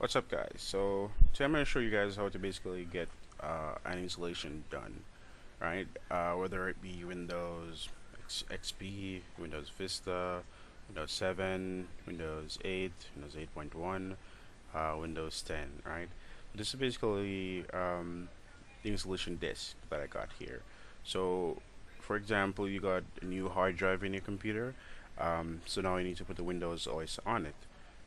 What's up, guys? So today I'm going to show you guys how to basically get an installation done, right? Whether it be Windows XP, Windows Vista, Windows 7, Windows 8, Windows 8.1, Windows 10, right? This is basically the installation disk that I got here. So, for example, you got a new hard drive in your computer, so now you need to put the Windows OS on it.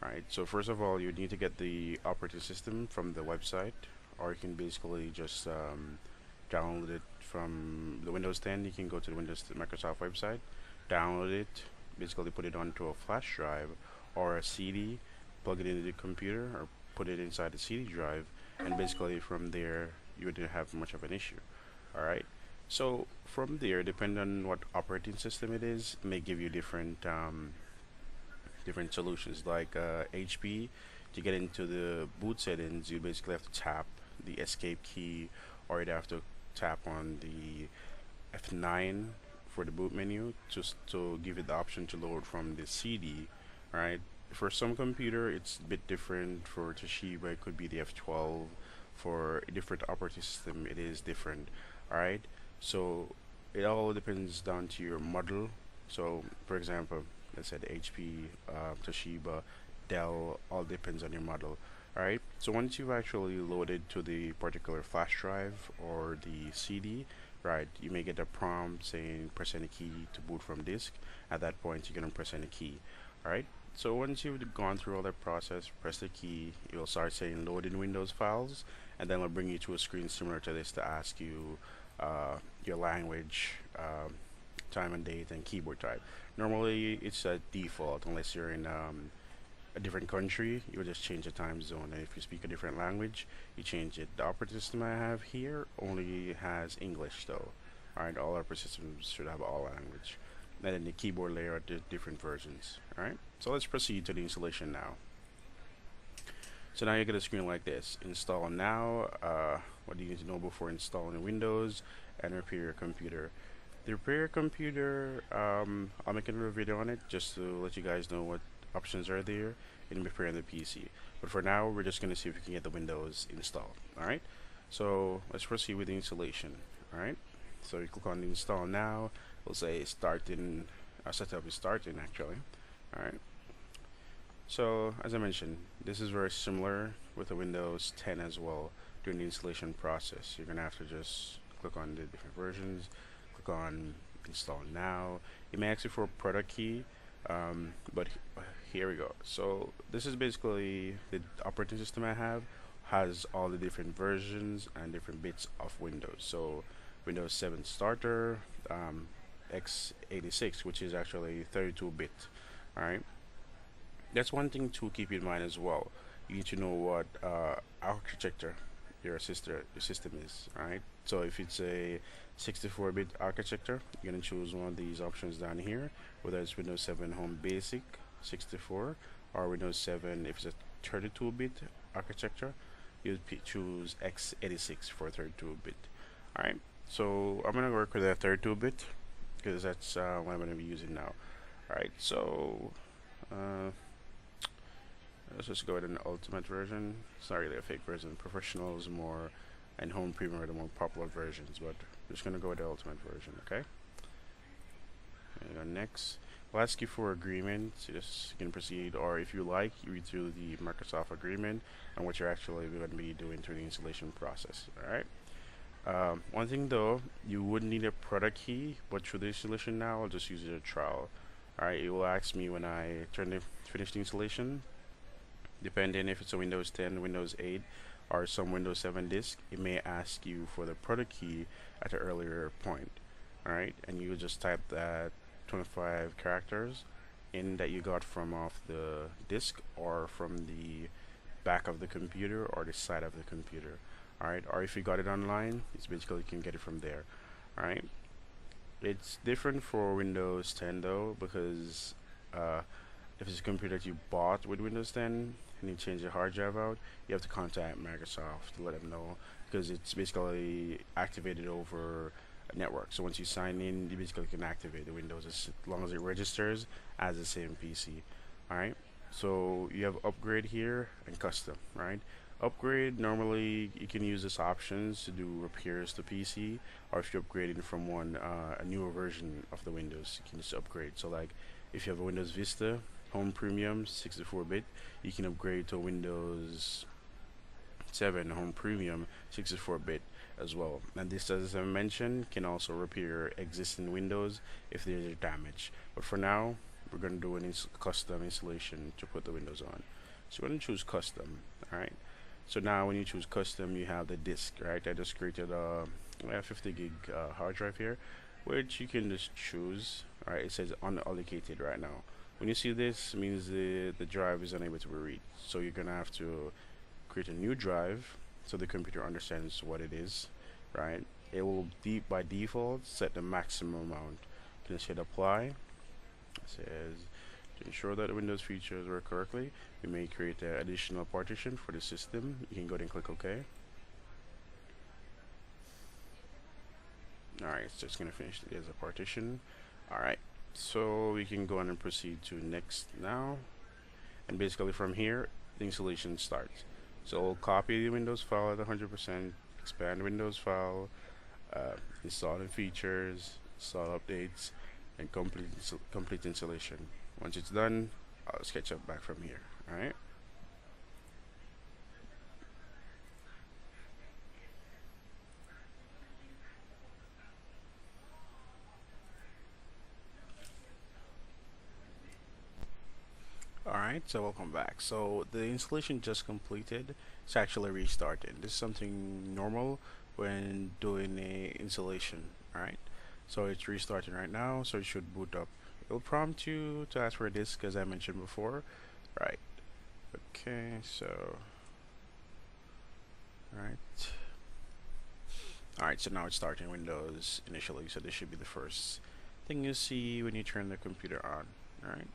Right, so first of all, you need to get the operating system from the website, or you can basically just download it from the Windows 10. You can go to the Microsoft website, download it, basically put it onto a flash drive or a CD, plug it into the computer, or put it inside the CD drive, and basically from there you wouldn't have much of an issue. All right. So from there, depending on what operating system it is, it may give you different solutions. Like HP, to get into the boot settings, you basically have to tap the escape key, or you'd have to tap on the F9 for the boot menu to give it the option to load from the CD. Right. For some computer, it's a bit different. For Toshiba, it could be the F12. For a different operating system, it is different. All right. So it all depends down to your model. So, for example, I said HP, Toshiba, Dell, all depends on your model. Alright, so once you've actually loaded to the particular flash drive or the CD, right, you may get a prompt saying press any key to boot from disk. At that point, you're going to press any key. Alright, so once you've gone through all that process, press the key, you'll start saying load in Windows files, and then it'll bring you to a screen similar to this to ask you your language, time and date, and keyboard type. Normally, it's a default unless you're in a different country. You just change the time zone, and if you speak a different language, you change it. The operating system I have here only has English, though. Alright, all operating systems should have all language. And then the keyboard layer are the different versions. Alright, so let's proceed to the installation now. So now you get a screen like this. Install now. What do you need to know before installing Windows, and repair your computer. The repair computer, I'll make another video on it just to let you guys know what options are there in repairing the PC. But for now, we're just going to see if we can get the Windows installed. Alright, so let's proceed with the installation. Alright, so you click on the install now. We'll say starting, setup is starting actually. Alright, so as I mentioned, this is very similar with the Windows 10 as well during the installation process. You're going to have to just click on the different versions, click on install now. It may ask you for a product key, but here we go. So this is basically the operating system I have has all the different versions and different bits of Windows. So Windows 7 starter, x86, which is actually 32-bit. All right, that's one thing to keep in mind as well. You need to know what architecture your system is. Alright, so if it's a 64-bit architecture, you're gonna choose one of these options down here, whether it's Windows 7 Home Basic 64 or Windows 7 if it's a 32-bit architecture. You choose x86 for 32-bit. Alright, so I'm gonna work with a 32-bit because that's what I'm gonna be using now. Alright, so let's just go with an ultimate version. It's not really a fake version. Professional is more, and home premium are the more popular versions, but I'm just gonna go with the ultimate version, okay? And go next. We'll ask you for agreement, so just you can proceed, or if you like, you read through the Microsoft agreement and what you're actually going to be doing through the installation process. Alright. One thing though, you would need a product key, but through the installation now, I'll just use it as a trial. Alright, it will ask me when I finish the installation. Depending if it's a Windows 10, Windows 8, or some Windows 7 disk, it may ask you for the product key at an earlier point. Alright, and you just type that 25 characters in that you got from off the disk or from the back of the computer or the side of the computer. Alright, or if you got it online, it's basically you can get it from there. Alright, it's different for Windows 10 though, because if it's a computer that you bought with Windows 10 and you change the hard drive out, you have to contact Microsoft to let them know, because it's basically activated over a network. So once you sign in, you basically can activate the Windows as long as it registers as the same PC. Alright, So you have upgrade here and custom, right? Upgrade, normally you can use this options to do repairs to PC, or if you're upgrading from a newer version of the Windows, you can just upgrade. So like if you have a Windows Vista Home Premium 64-bit, you can upgrade to Windows 7 Home Premium 64-bit as well. And this, as I mentioned, can also repair existing Windows if there's damage. But for now, we're going to do an custom installation to put the Windows on. So we're going to choose custom. All right. So now when you choose custom, you have the disk, right? I just created a 50 gig hard drive here, which you can just choose. All right. It says unallocated right now. When you see this, it means the drive is unable to be read. So you're going to have to create a new drive so the computer understands what it is, right? It will by default set the maximum amount. You can just hit apply. It says to ensure that the Windows features work correctly, we may create an additional partition for the system. You can go ahead and click OK. Alright, so it's going to finish as a partition. Alright, so we can go on and proceed to next now. And basically from here, the installation starts. So we'll copy the Windows file at 100%, expand Windows file, install the features, install updates, and complete installation. Once it's done, I'll sketch up back from here. Alright. Alright, so welcome back. So the installation just completed. It's actually restarted. This is something normal when doing a installation. Alright, so it's restarting right now, so it should boot up. It'll prompt you to ask for a disk, as I mentioned before. Right. Okay, so Alright, so now it's starting Windows initially, so this should be the first thing you see when you turn the computer on. Alright.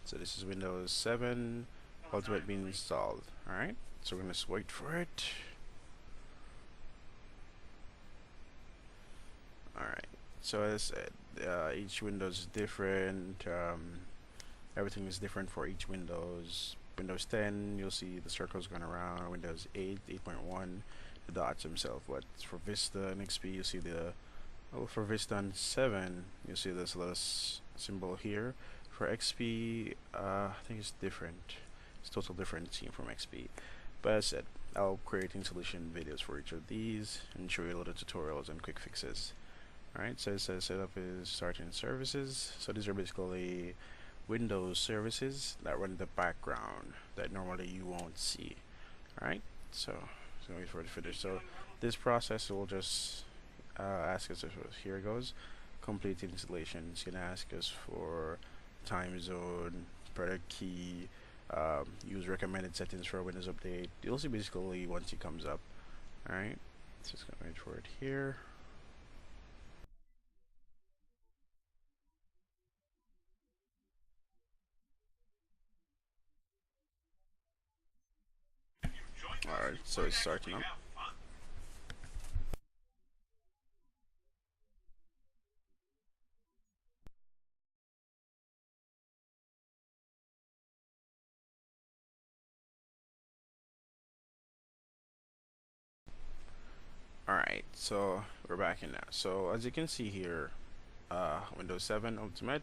So this is Windows 7 Ultimate being installed. Alright, so we're gonna just wait for it. Alright, so as I said, each Windows is different. Everything is different for each Windows. Windows 10, you'll see the circles going around. Windows 8, 8.1, the dots themselves. But for Vista and XP, you see for Vista and 7, you see this little symbol here. For XP, I think it's different. It's total different scene from XP. But as I said, I'll create installation videos for each of these and show you a little tutorials and quick fixes. Alright, so it says setup is starting services. So these are basically Windows services that run in the background that normally you won't see. Alright, so wait for it to finish. So this process will just ask us, here it goes, complete installation. It's going to ask us for time zone, product key, use recommended settings for a Windows update. You'll see basically once it comes up. Alright, so just going to wait for it here. Alright, so it's starting up. Alright, so we're back in now. So as you can see here, Windows 7 Ultimate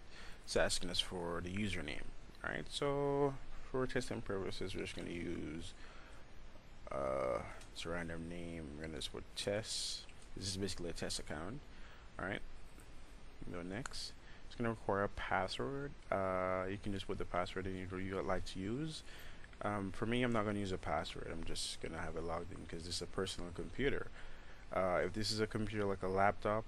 is asking us for the username. Alright, so for testing purposes, we're just going to use it's a random name. We're going to just put test. This is basically a test account. Alright, go next. It's going to require a password. You can just put the password in you would like to use. For me, I'm not going to use a password. I'm just going to have it logged in because this is a personal computer. If this is a computer like a laptop,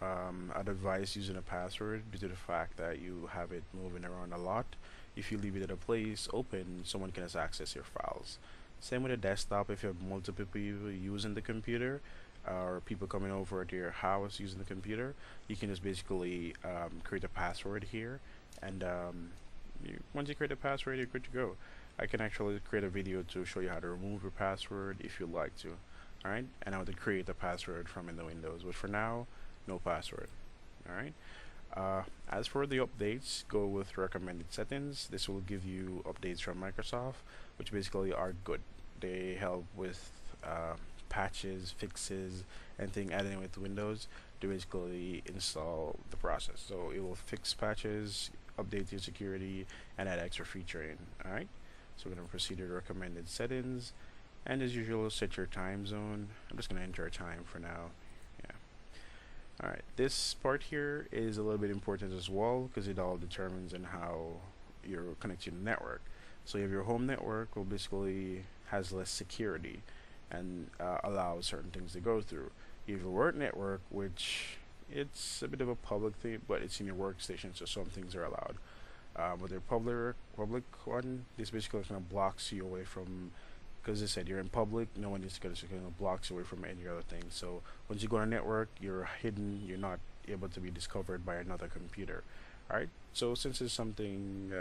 I'd advise using a password due to the fact that you have it moving around a lot. If you leave it at a place open, someone can just access your files. Same with a desktop. If you have multiple people using the computer, or people coming over to your house using the computer, you can just basically create a password here, and once you create a password, you're good to go. I can actually create a video to show you how to remove your password if you'd like to. Alright, and how to create a password from in the Windows, but for now, no password. Alright, As for the updates, go with recommended settings. This will give you updates from Microsoft, which basically are good. They help with patches, fixes, anything adding with Windows to basically install the process. So it will fix patches, update your security, and add extra featuring. Alright, so we're going to proceed to recommended settings. And as usual, set your time zone. I'm just going to enter a time for now. Yeah. Alright, this part here is a little bit important as well because it all determines on how you're connected to the network. So you have your home network will basically has less security and allows certain things to go through. You have your work network, which it's a bit of a public thing, but it's in your workstation, so some things are allowed. With your public one, this basically kind of blocks you away from, because I said you're in public, no one is going to kind of blocks you away from any other thing. So once you go on a network, you're hidden. You're not able to be discovered by another computer. All right. So since it's something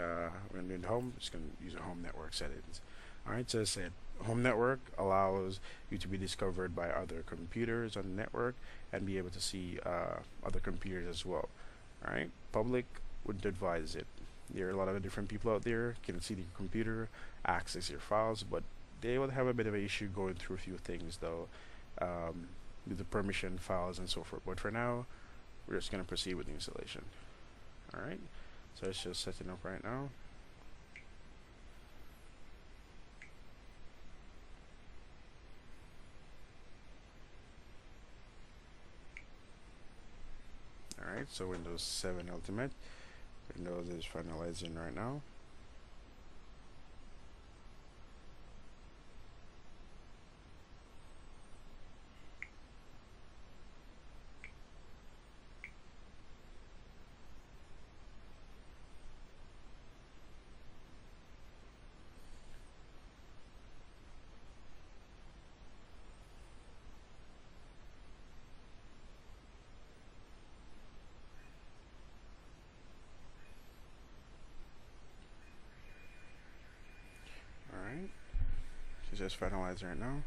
when you're in home, just gonna use a home network settings. All right. So as I said, home network allows you to be discovered by other computers on the network and be able to see other computers as well. All right. Public wouldn't advise it. There are a lot of different people out there can see the computer, access your files, but they will have a bit of an issue going through a few things though, with the permission files and so forth. But for now, we're just going to proceed with the installation. Alright, so it's just setting up right now. Alright, so Windows 7 Ultimate. Windows is finalizing right now. Alright, it's just finalizing right now.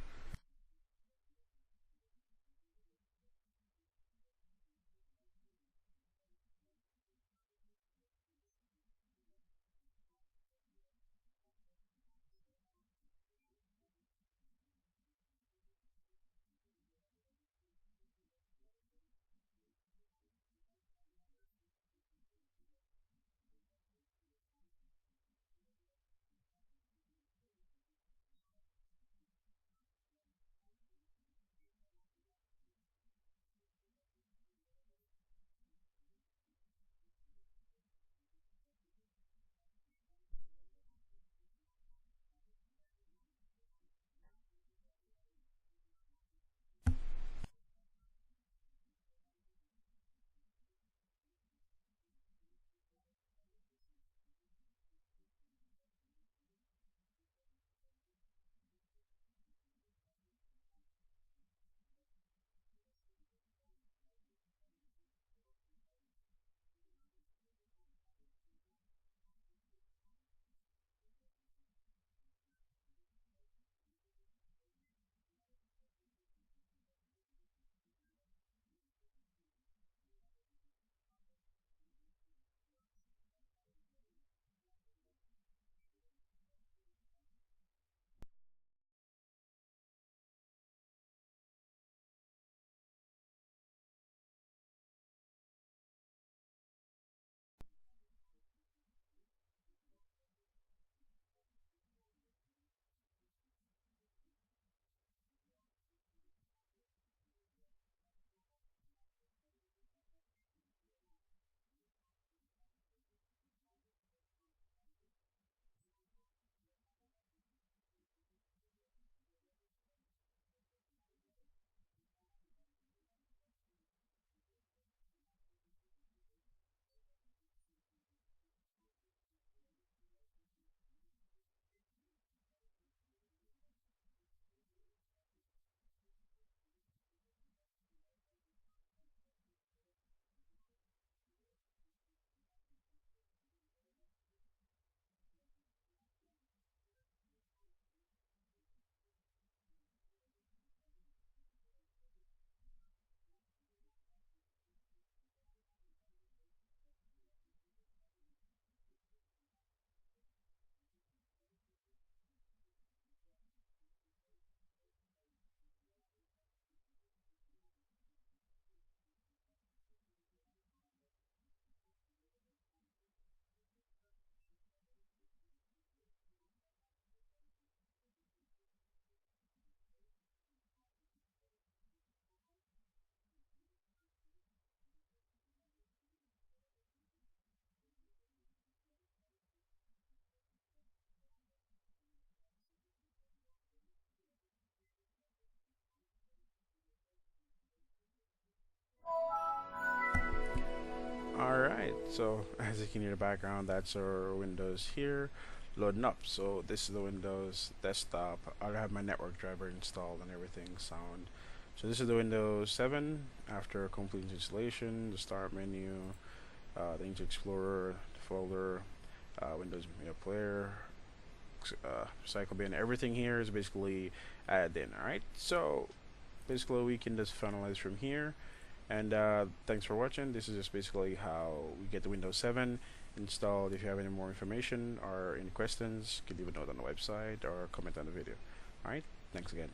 Alright, so as you can hear in the background, that's our Windows here loading up. So this is the Windows desktop. I have my network driver installed and everything sound. So this is the Windows 7 after complete installation, the start menu, the Internet Explorer, the folder, Windows Media Player, cycle bin. Everything here is basically added in. Alright, so basically we can just finalize from here. And thanks for watching. This is just basically how we get the Windows 7 installed. If you have any more information or any questions, you can leave a note on the website or comment on the video. Alright, thanks again.